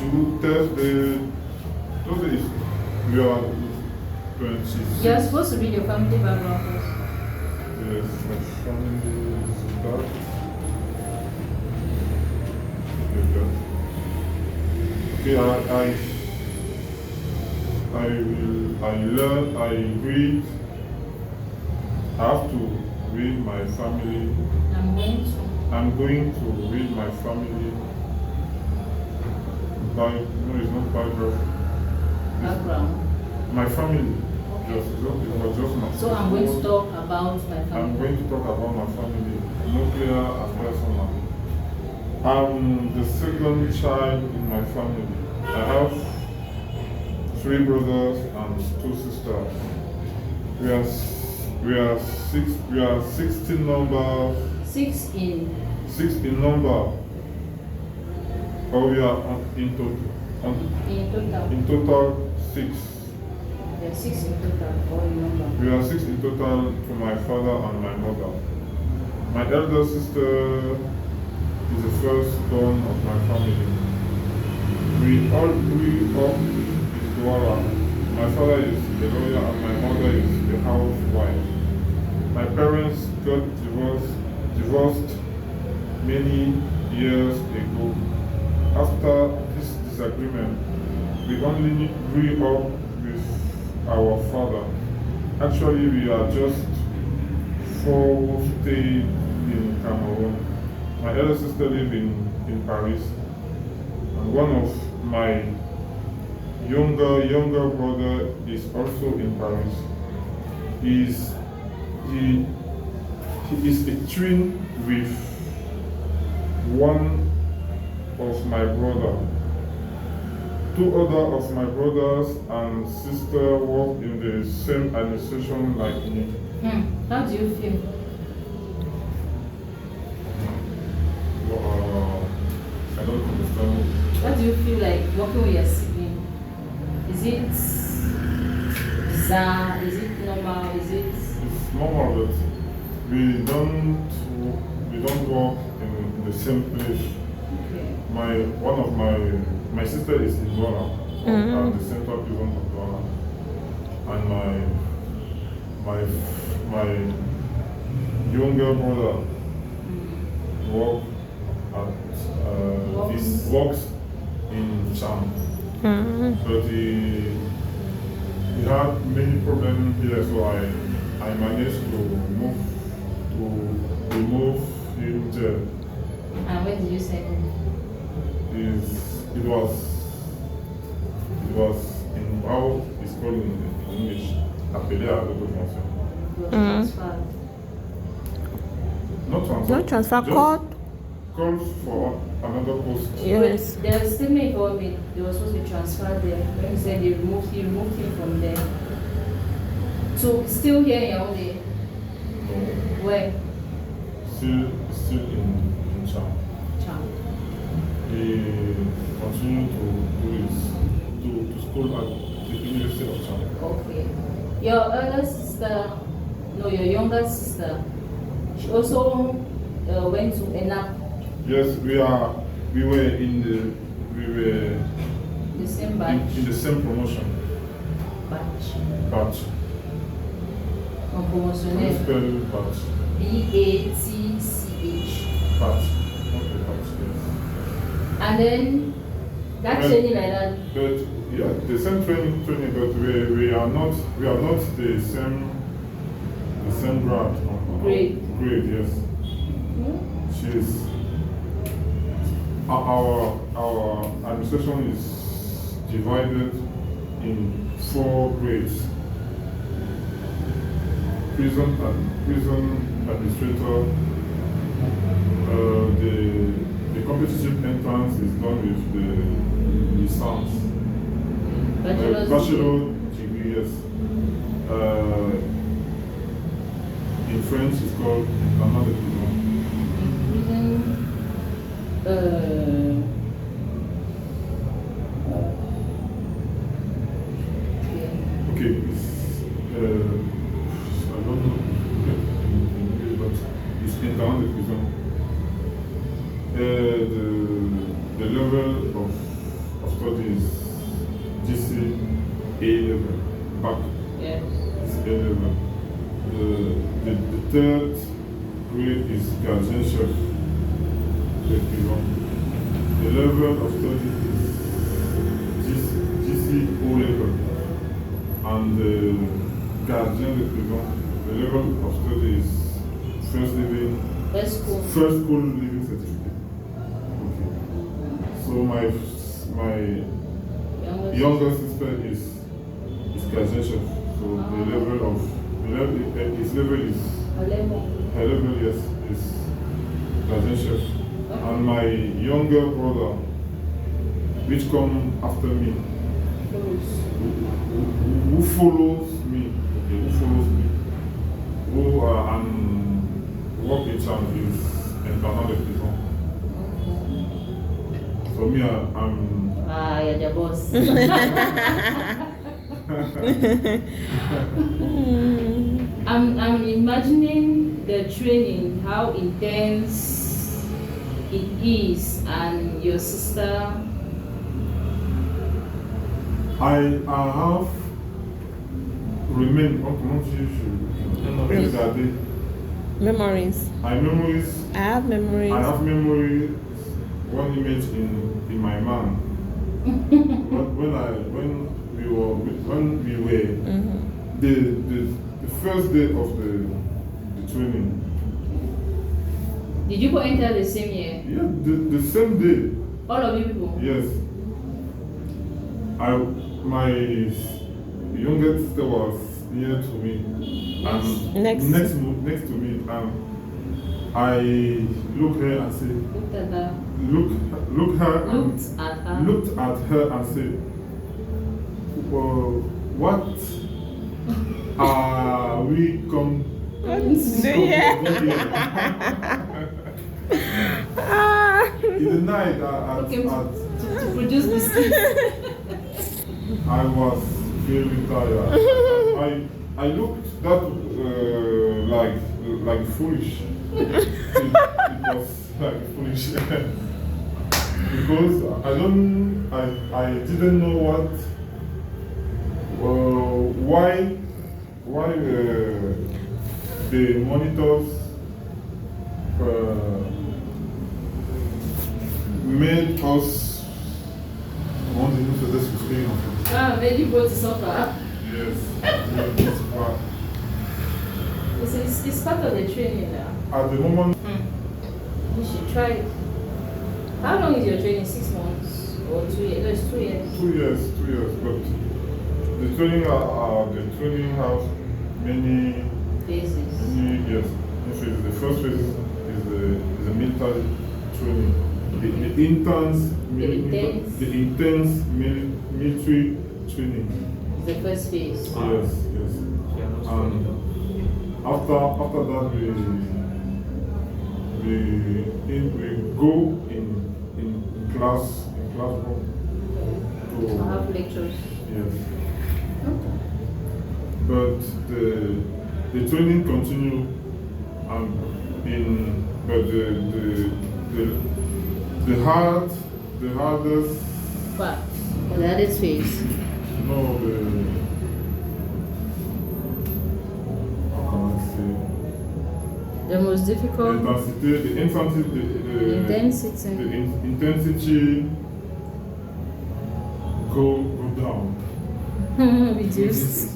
Thursday is we are 26. You're supposed to read your family background first. Yes, my family is that. Okay, I read. I have to read my family. I'm going to read my family no, it's not biography. Background. My family. It was just my. So I'm going to talk about my family. I'm going to talk about my family, nuclear and personal. I'm the second child in my family. I have 3 brothers and 2 sisters. We are 16 number. 6 in. 6 in number. Or we are in total. In total 6. There are 6 in total, or in number. We are 6 in total to my father and my mother. My elder sister is the firstborn of my family. We all grew up in Douala. My father is a lawyer and my mother is a housewife. My parents got divorced many years ago. After this disagreement, we only grew up with our father. Actually, we are just 4 who stayed in Cameroon. My elder sister lives in Paris, and one of my younger brother is also in Paris. He is a twin with one of my brother. 2 other of my brothers and sister work in the same administration like me. How do you feel? I don't understand. What do you feel like working with your sibling? Is it bizarre? Is it normal? It's normal, but we don't work in the same place. Okay. One of my sister is in Douala, at the central prison of Douala, and my younger brother works in Cham, but he had many problems here, so I managed to remove him there. And when did you send him? It was in how it's called in English, appelé à l'autre français. He was transferred. Not transfer. No transfer just code. Called for another post. Yes. But the statement told me they were supposed to be transferred there. When he said he removed him from there. So still here in Yaoundé? No. Where? Still in Cham. Cham. He continued to school at the University of Cham. Okay. Your elder sister, no, your younger sister, she also went to ENAP. Yes, we were in The same batch. in the same promotion. Batch. En How do you promotionnel. spell batch? BATCH. Batch. Okay, batch, yes. And then that training like that. But yeah, the same training, but we are not the same grade. Grade. Grade, yes. She's our administration is divided in 4 grades. Prison administrator. The competitive entrance is done with the license. Bachelor degree, yes. In French, it's called internat de prison. Okay, I don't know in English, but it's internat de prison. The level of studies GC A level. Back Yes. is A level. The third grade is guardianship. The level of study is GC O level. And the guardian the level of study is That's cool. first school living certificate. Okay. So my younger sister is guardianship. So the level of his level is her level, yes, is guardianship. And my younger brother, which come after me, who follows me, who work in town is internal de prison. So me, I'm You're the boss. I'm imagining the training, how intense it is, and your sister. I have remained Memories. I memories. I have memories. I have memories. One image in my mind. when we were the first day of the training. Did you go enter the same year? Yeah, the same day. All of you people? Yes. My younger sister was near to me and Next to me, and I looked her and said, Looked at her. looked at her and said, well, what are we come in the night To produce this. I was very tired. I looked that like foolish. It was like foolish because I didn't know why the monitors made us want to use this screen. Made you go to suffer. Yes. It's part of the training now. At the moment, You should try it. How long is your training? 6 months or 2 years? No, it's 2 years. 2 years, but the training has many Phases. yes. The first phase is the military training. The intense military training. The first phase. Yes. And after that we go in classroom to I have lectures. yes. But the training continue but the hardest But the hardest phase. no how can I say The most difficult. the intensity Intensity. intensity go down. Reduced.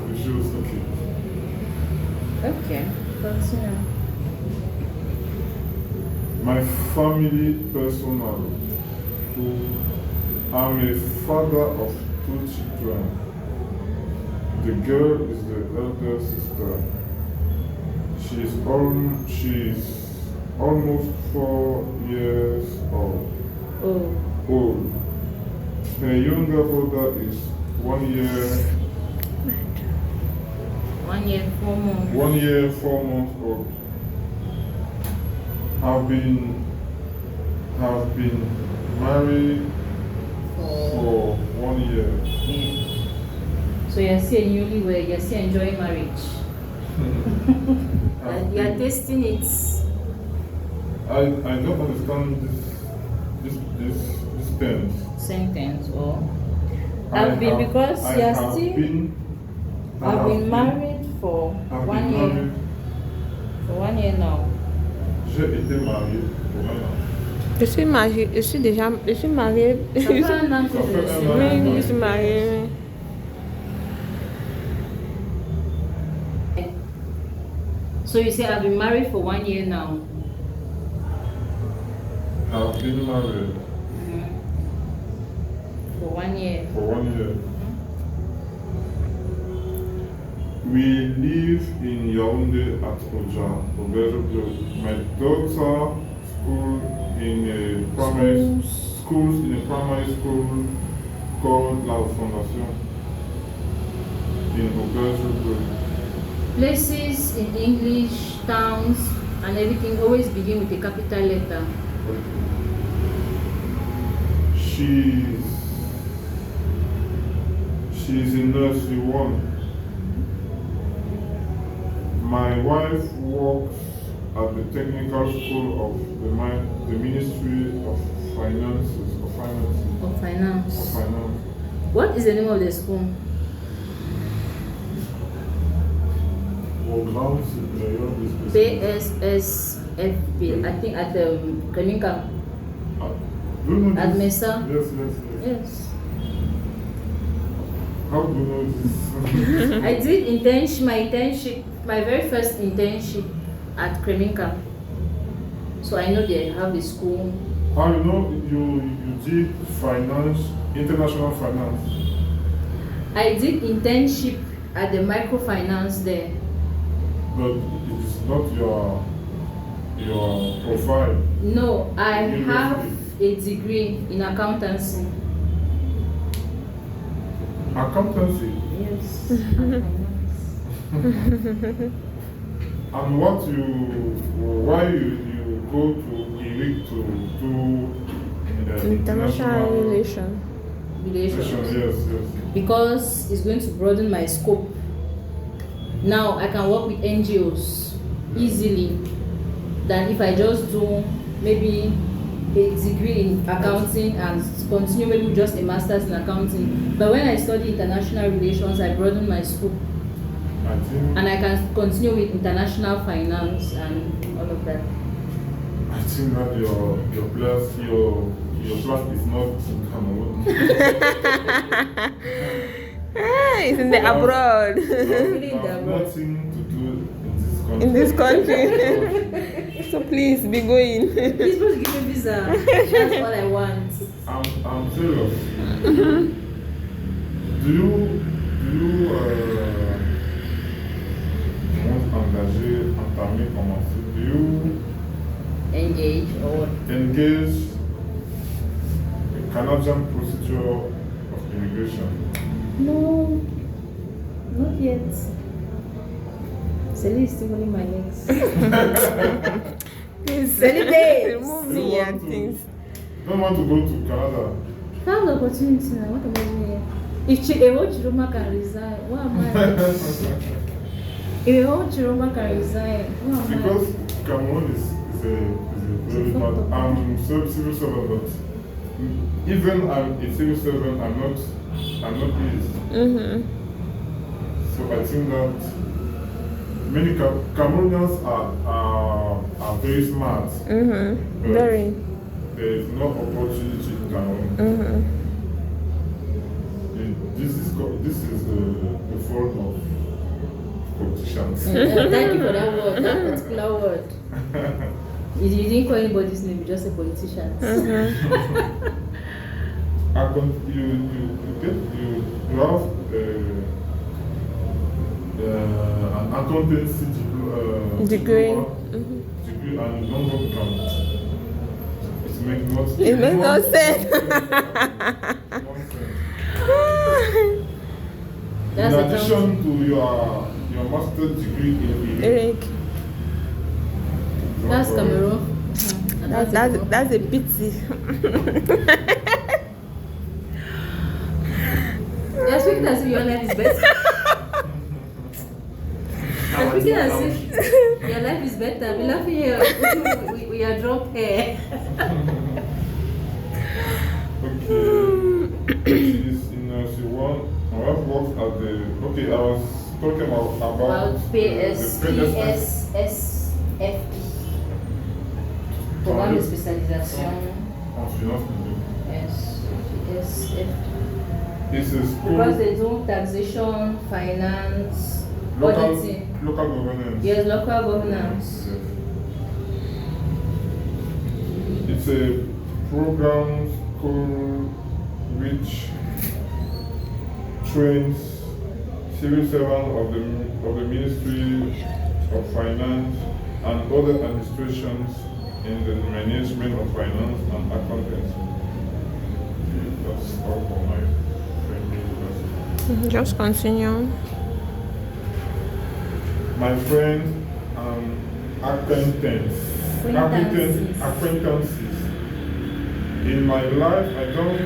Reduce, okay. Okay. Continue. My family personal. I'm a father of 2 children. The girl is the elder sister. She's almost 4 years old. Oh. Her younger brother is 1 year. 1 year, 4 months. 1 year, 4 months old. Have been married for 1 year. Yeah. So you're still newlywed, you're still enjoying marriage. And you're tasting it. I don't understand this sentence. Sentence or I I've been have- because I you are have still. been- I I've have been married for I've 1 been year. married. For 1 year now. J'ai été marié pour un an. Je suis mariée. Je suis mariée. Ça fait un an que Ça fait je suis un an. Oui, mariée. je suis mariée. So you say I've been married for 1 year now. I've been married For 1 year. for 1 year. We live in Yaoundé at Oja, Obejo. My daughter school in a primary schools in a primary school called La Fondation in Obejo. Places in English, towns, and everything always begin with a capital letter. She's in nursery 1. My wife works at the technical school of the Ministry of Finances. Of finance. Finance. What is the name of the school? Programme supérieur de spécialisation. PSSFP. I think at Kreminka. Do you know At this? Mesa? Yes. Yes. How do you know this? I did my very first internship at Kreminka. So I know they have a school. How you know you did finance, international finance? I did internship at the microfinance there. But it is not your profile. No, I have University. a degree in accountancy. Accountancy. Yes. And why you go to ERIC to do International relation. Relations. Yes. Because it's going to broaden my scope. Now I can work with NGOs easily than if I just do maybe a degree in accounting and continue maybe with just a master's in accounting. But when I study international relations, I broaden my scope I think and I can continue with international finance and all of that. I think that your class is not in Cameroon. It's in the abroad. Really in You the have abroad. nothing to do in this country. In this country. So please be going. You're supposed to give me visa. That's all I want. I'm serious. Do you entamer, commencer? Do you Engage or engage the Canadian procedure of immigration? no, not yet. Celine is still holding my legs. Please Celebrate. remove Do you me want and to- things. Don't want to go to Canada. I have the opportunity now. What am I doing here? If a whole Chiroma can resign, what am I? If a whole Chiroma can resign, what am Because Cameroon is a very bad. I'm civil servant, but even I'm a civil servant, I'm not pleased. Mm-hmm. So I think that many Cameroonians are very smart. Mm-hmm. but Very. There is no opportunity in Cameroon. Mm-hmm. This is the fault of politicians. I? Thank you for that word, that particular word. You didn't call anybody's name, you just say politicians. Mm-hmm. You have an accountancy Degree. diploma, Mm-hmm. degree, and you don't work account. It makes no sense. It makes no sense. Nonsense. That's In accounting. addition to your master's degree in Eric, That's Cameroon. Mhm. And that's Cameroon. that's a pity. You're speaking as if your life is better. You're speaking as if your life is better. We laughing here. We are drop here. Okay, works at the. Okay, I was talking about About PS, the PSS. PSSFP. Programme de spécialisation. En finance publique. Yes, PSSFP. It's a school. Because they do taxation, finance, Local auditing. governance. Yes, local governance. Yes. It's a program school which trains civil servants of the Ministry of Finance and other administrations in the management of finance and accountancy. That's all for my friend university. Just continue. My friend acquaintances. In my life, I don't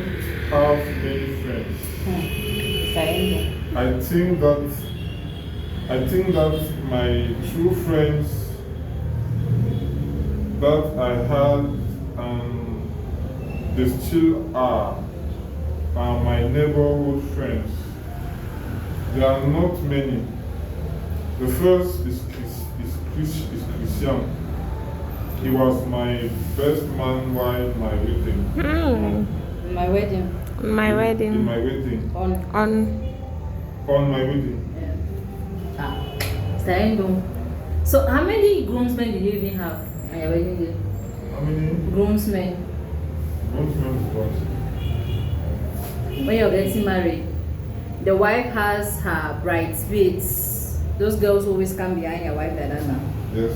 have many friends. I think that my true friends that I had they still are my neighborhood friends. There are not many. The first is Christian. He was my best man while my wedding. My wedding. My In wedding. my wedding. On On my wedding. Yeah. So how many groomsmen did you even have on your wedding day? How many Groomsmen. groomsmen is what? When you're getting married, the wife has her bridesmaids. Those girls always come behind your wife like that now. Yes.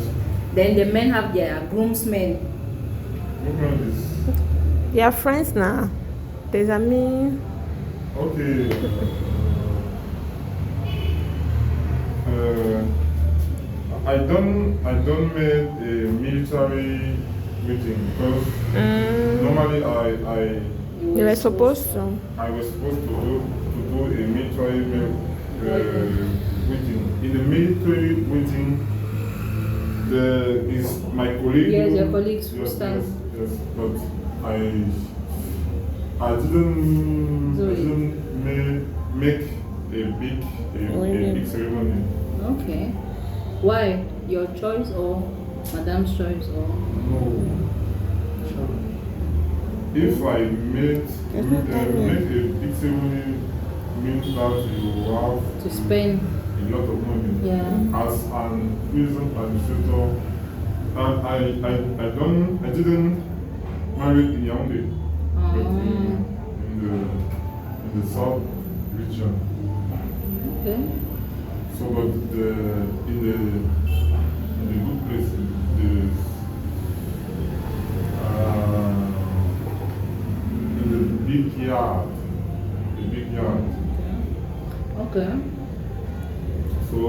Then the men have their groomsmen. Groomsmen is They are friends now. There's a me. okay. I don't make a military meeting because normally You were supposed to. I was supposed to do a military meeting. In the military meeting, there is my colleague. Yes, your colleagues who Yes, stand. yes, but I didn't make a big ceremony. Okay. Why? Your choice or Madame's choice or? No. If I make a big ceremony, means that you have To spend. a lot of money. Yeah. As an prison administrator, and I didn't marry in Yaoundé, but in the south region. Okay. So, but in the good place, in the big yard, Okay. So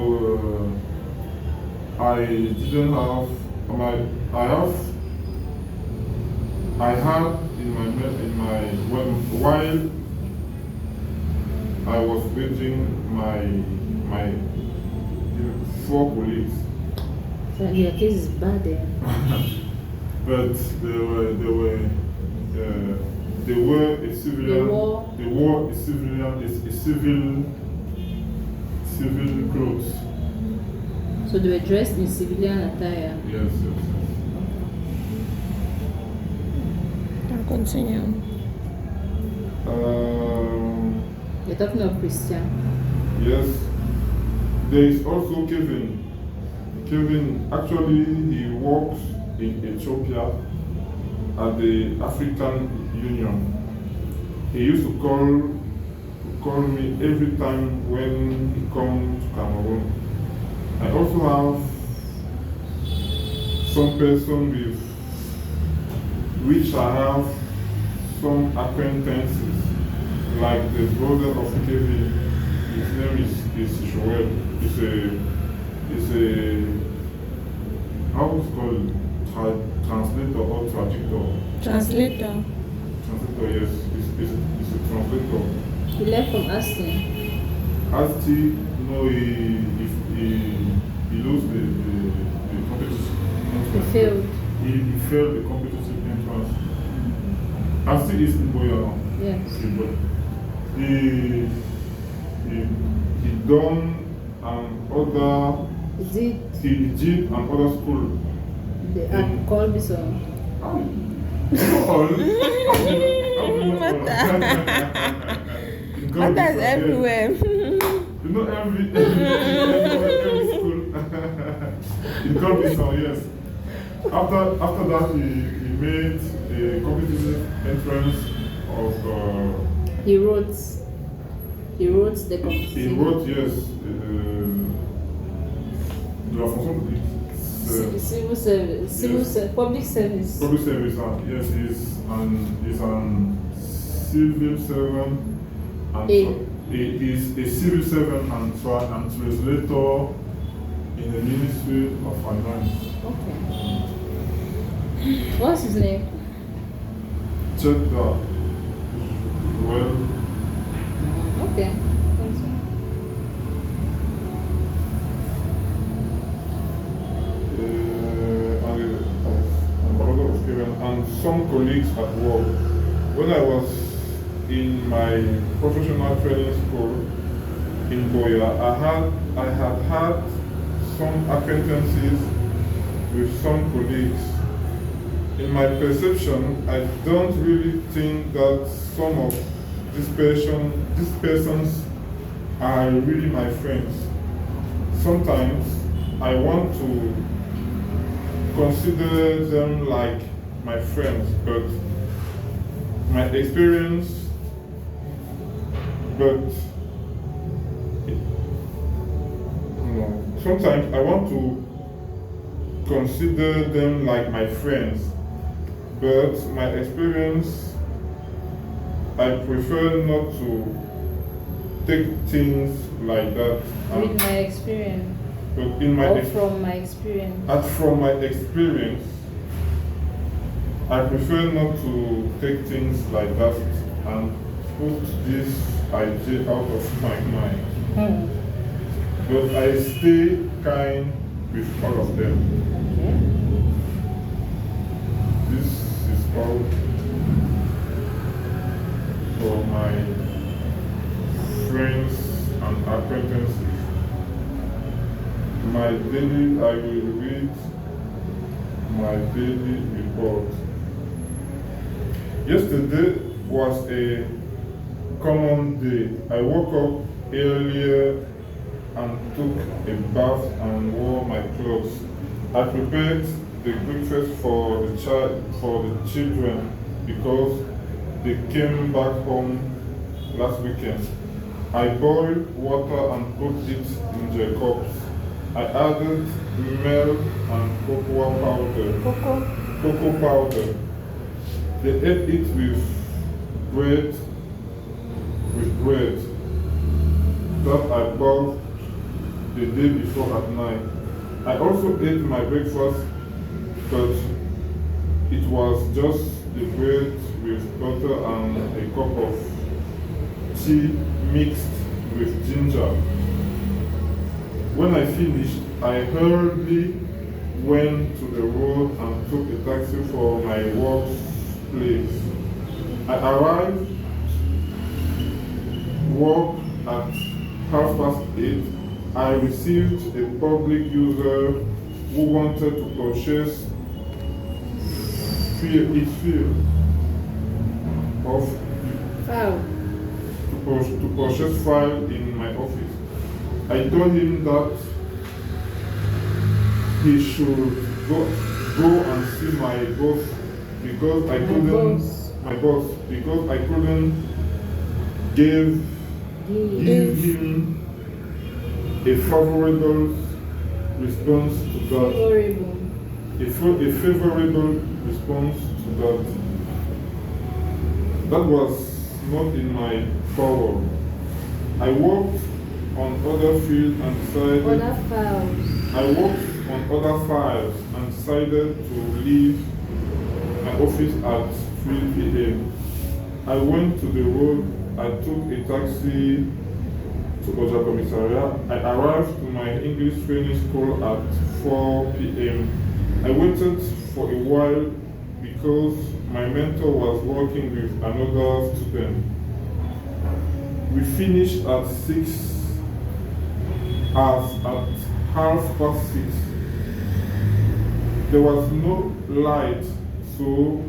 I didn't have I had in my while I was waiting my 4 colleagues. So your case is bad there. But they were a civilian. They wore a civil clothes. So they were dressed in civilian attire. Yes. I'll continue. You're talking of Christian. Yes. There is also Kevin. Kevin, actually, he works in Ethiopia at the African Union. He used to call me every time when he comes to Cameroon. I also have some person with which I have some acquaintances, like the brother of Kevin. His name is Joel. It's a how it's called translator or traductor. Translator. Translator, yes. It's a translator. He left from Aston. Asti, no, he lost the competition. He failed. He failed the competitive entrance. Asti is in Boya now. Yes. Okay, but he done and other Is it he did and other school. the call me so? All. Mother is everywhere. You know every school. In Corbison, yes. After that, he made a competitive entrance of. He wrote the competition. He wrote, yes. De la fonction publique. Civil service, public service. Public service, yes, he's an civil servant, and he is a civil servant and translator in the Ministry of Finance. Okay. What's his name? Check that. Well, Okay. Thanks. and some colleagues at work. When I was in my professional training school in Boya, I had had some acquaintances with some colleagues. In my perception, I don't really think that some of these persons are really my friends. Sometimes I want to consider them like my friends, but my experience, sometimes I want to consider them like my friends, but my experience, I prefer not to take things like that. With my experience. But in my Or from my experience. from my experience, I prefer not to take things like that and put this idea out of my mind. But I stay kind with all of them. Okay. This is called for my friends and acquaintances. My daily, I will read my daily report. Yesterday was a common day. I woke up earlier and took a bath and wore my clothes. I prepared the breakfast for the children because they came back home last weekend. I boiled water and put it in their cups. I added milk and cocoa powder. They ate it with bread that I bought the day before at night. I also ate my breakfast, but it was just the bread with butter and a cup of tea mixed with ginger. When I finished, I hurriedly went to the road and took a taxi for my workplace. I arrived work at 8:30. I received a public user who wanted to purchase its field of to purchase file in my office. I told him that he should go and see my boss because I couldn't give him a favorable response to that. A favorable response to that. That was not in my power. I worked on other fields and decided. I worked on other files and decided to leave my office at 3 p.m. I went to the road. I took a taxi to Oja Commissariat. I arrived to my English training school at 4 p.m. I waited for a while because my mentor was working with another student. We finished at 6 hours at 6:30. There was no light, so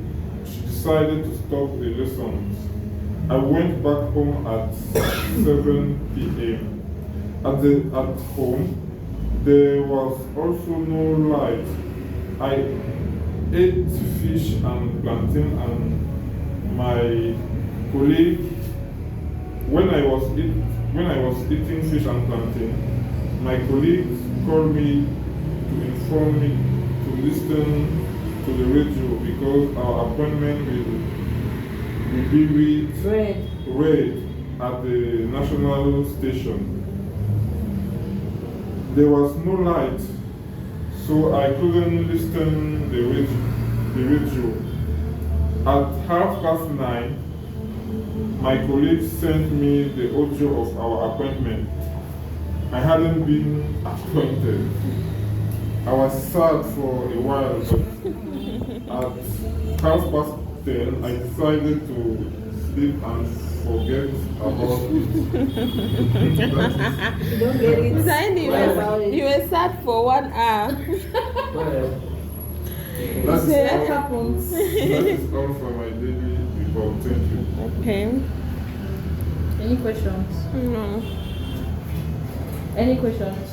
she decided to stop the lessons. I went back home at 7 p.m. At home, there was also no light. I ate fish and plantain, and my colleague, when I was eating fish and plantain, my colleague called me to inform me to listen to the radio because our appointment will be read at the national station. There was no light, so I couldn't listen the radio. At 9:30, my colleague sent me the audio of our appointment. I hadn't been appointed. I was sad for a while, but at 10:30, I decided to sleep and forget about it. You don't get it. Zaini, you were sad for 1 hour. That That is happens. all for my daily report. Thank you. Okay. Any questions? No. Any questions?